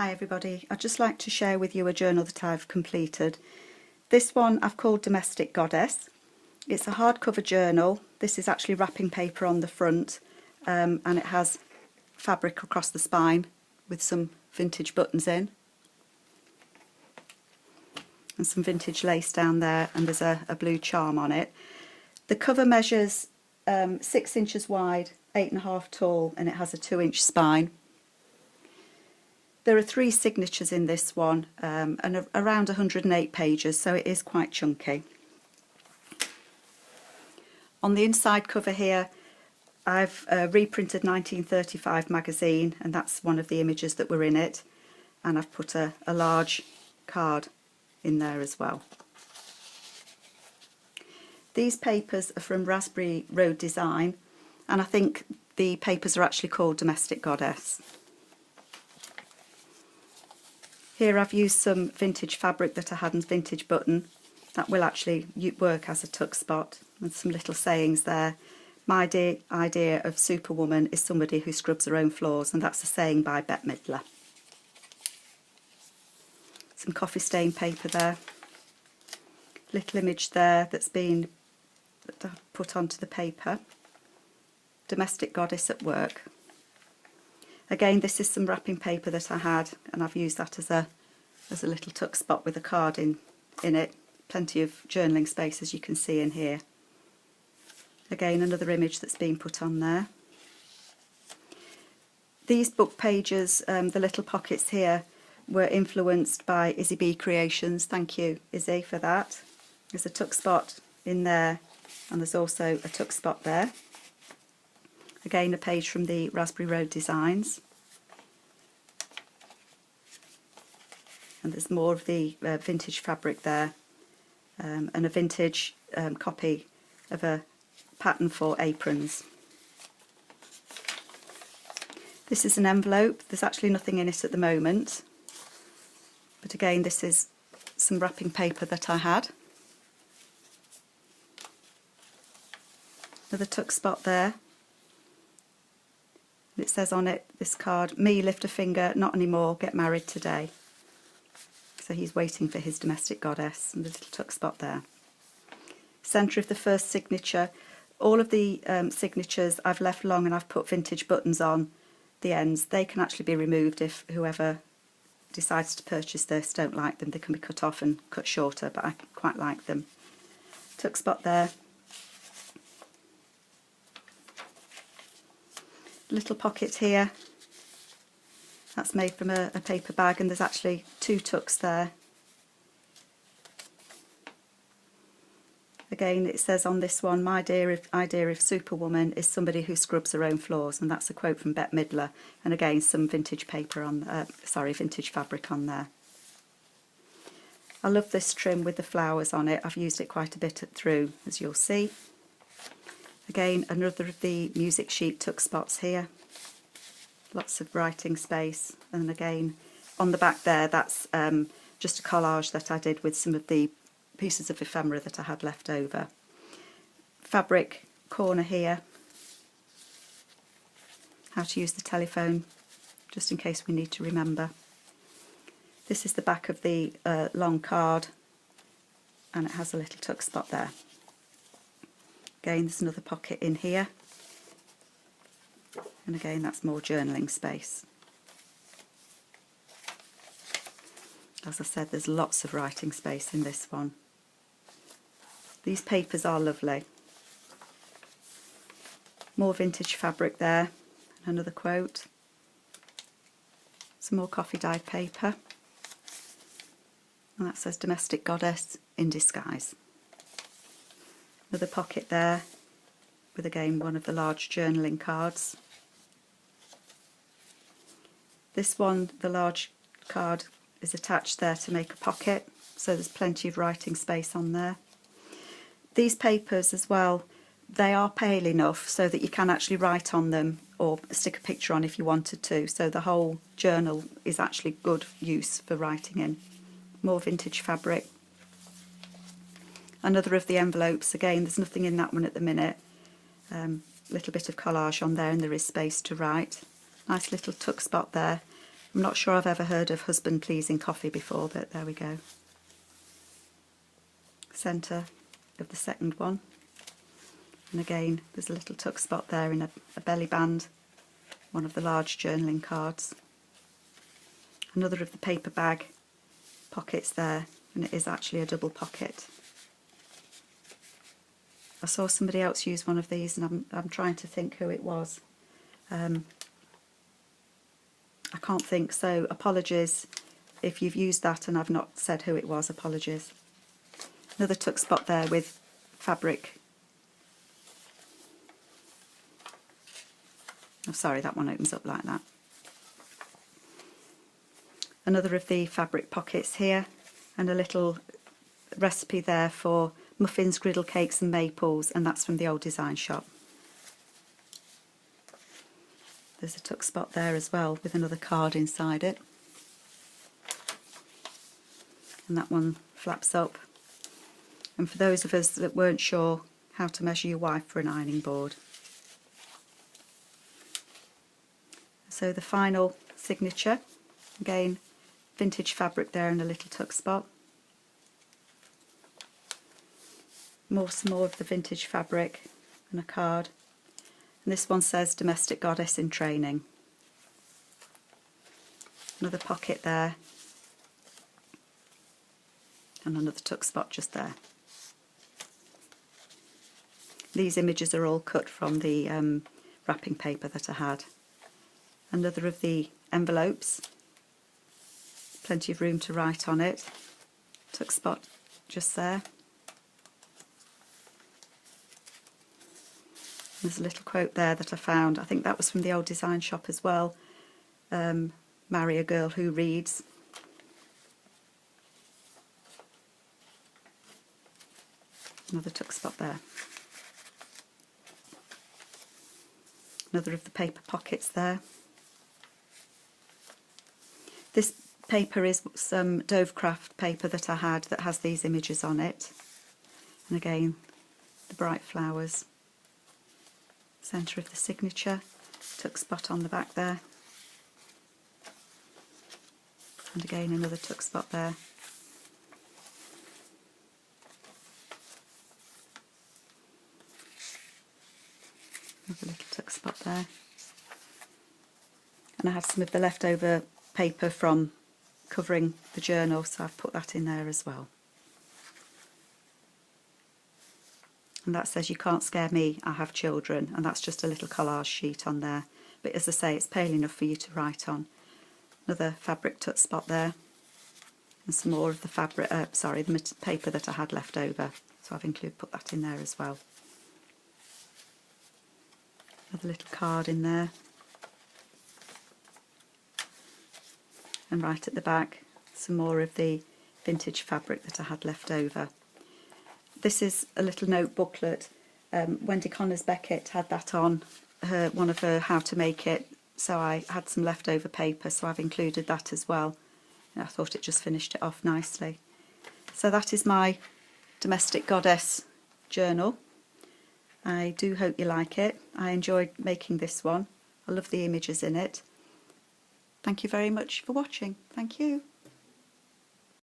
Hi everybody, I'd just like to share with you a journal that I've completed. This one I've called Domestic Goddess. It's a hardcover journal. This is actually wrapping paper on the front and it has fabric across the spine with some vintage buttons in and some vintage lace down there, and there's a blue charm on it. The cover measures 6 inches wide, 8.5 tall, and it has a 2-inch spine. There are 3 signatures in this one and around 108 pages, so it is quite chunky. On the inside cover here, I've reprinted 1935 magazine, and that's one of the images that were in it, and I've put a large card in there as well. These papers are from Raspberry Road Design, and I think the papers are actually called Domestic Goddess. Here I've used some vintage fabric that I had in vintage button. That will actually work as a tuck spot, and some little sayings there. My idea of Superwoman is somebody who scrubs her own floors, and that's a saying by Bette Midler. Some coffee stain paper there. Little image there that I've put onto the paper. Domestic Goddess at work. Again, this is some wrapping paper that I had, and I've used that as a little tuck spot with a card in it. Plenty of journaling space, as you can see in here. Again, another image that's been put on there. These book pages, the little pockets here, were influenced by Izzy B Creations. Thank you, Izzy, for that. There's a tuck spot in there, and there's also a tuck spot there. Again, a page from the Raspberry Road Designs. And there's more of the vintage fabric there, and a vintage copy of a pattern for aprons. This is an envelope. There's actually nothing in it at the moment, but again, this is some wrapping paper that I had. Another tuck spot there. It says on it, this card, "Me, lift a finger, not anymore, get married today." So he's waiting for his domestic goddess, and the little tuck spot there. Centre of the first signature. All of the signatures I've left long, and I've put vintage buttons on the ends. They can actually be removed if whoever decides to purchase this don't like them. They can be cut off and cut shorter, but I quite like them. Tuck spot there. Little pocket here. That's made from a paper bag, and there's actually 2 tucks there. Again, it says on this one, "My idea of Superwoman is somebody who scrubs her own floors," and that's a quote from Bette Midler. And again, some vintage paper on, vintage fabric on there. I love this trim with the flowers on it. I've used it quite a bit through, as you'll see. Again, another of the music sheet tuck spots here. Lots of writing space, and again, on the back there, that's just a collage that I did with some of the pieces of ephemera that I had left over. Fabric corner here. How to use the telephone, just in case we need to remember. This is the back of the long card, and it has a little tuck spot there. Again, there's another pocket in here, and again, that's more journaling space. As I said, there's lots of writing space in this one. These papers are lovely. More vintage fabric there, another quote. Some more coffee dyed paper, and that says "Domestic Goddess in Disguise." Another pocket there with again one of the large journaling cards. This one, the large card, is attached there to make a pocket, so there's plenty of writing space on there. These papers as well, they are pale enough so that you can actually write on them or stick a picture on if you wanted to, so the whole journal is actually good use for writing in. More vintage fabric. Another of the envelopes, again, there's nothing in that one at the minute. Little bit of collage on there, and there is space to write. Nice little tuck spot there I'm not sure I've ever heard of husband pleasing coffee before, but there we go. Centre of the second one. And again, there's a little tuck spot there in a belly band, one of the large journaling cards. Another of the paper bag pockets there, and it is actually a double pocket. I saw somebody else use one of these, and I'm trying to think who it was. I can't think, so apologies if you've used that and I've not said who it was, apologies. Another tuck spot there with fabric. Oh, sorry, that one opens up like that. Another of the fabric pockets here, and a little recipe there for muffins, griddle cakes and maples, and that's from the Old Design Shop. There's a tuck spot there as well with another card inside it. And that one flaps up. And for those of us that weren't sure how to measure your wife for an ironing board. So the final signature, again, vintage fabric there and a little tuck spot. Some more of the vintage fabric and a card. And this one says Domestic Goddess in Training. Another pocket there. And another tuck spot just there. These images are all cut from the wrapping paper that I had. Another of the envelopes. Plenty of room to write on it. Tuck spot just there. There's a little quote there that I found. I think that was from the Old Design Shop as well. Marry a girl who reads. Another tuck spot there. Another of the paper pockets there. This paper is some Dovecraft paper that I had that has these images on it. And again, the bright flowers. Centre of the signature, tuck spot on the back there. And again, another tuck spot there. Another little tuck spot there. And I have some of the leftover paper from covering the journal, so I've put that in there as well. And that says, "You can't scare me, I have children," and that's just a little collage sheet on there. But as I say, it's pale enough for you to write on. Another fabric tuck spot there, and some more of the fabric, the paper that I had left over. So I've put that in there as well. Another little card in there. And right at the back, some more of the vintage fabric that I had left over. This is a little note booklet. Wendy Connors Beckett had that on one of her how to make it, so I had some leftover paper, so I've included that as well. And I thought it just finished it off nicely. So that is my Domestic Goddess journal. I do hope you like it. I enjoyed making this one. I love the images in it. Thank you very much for watching. Thank you.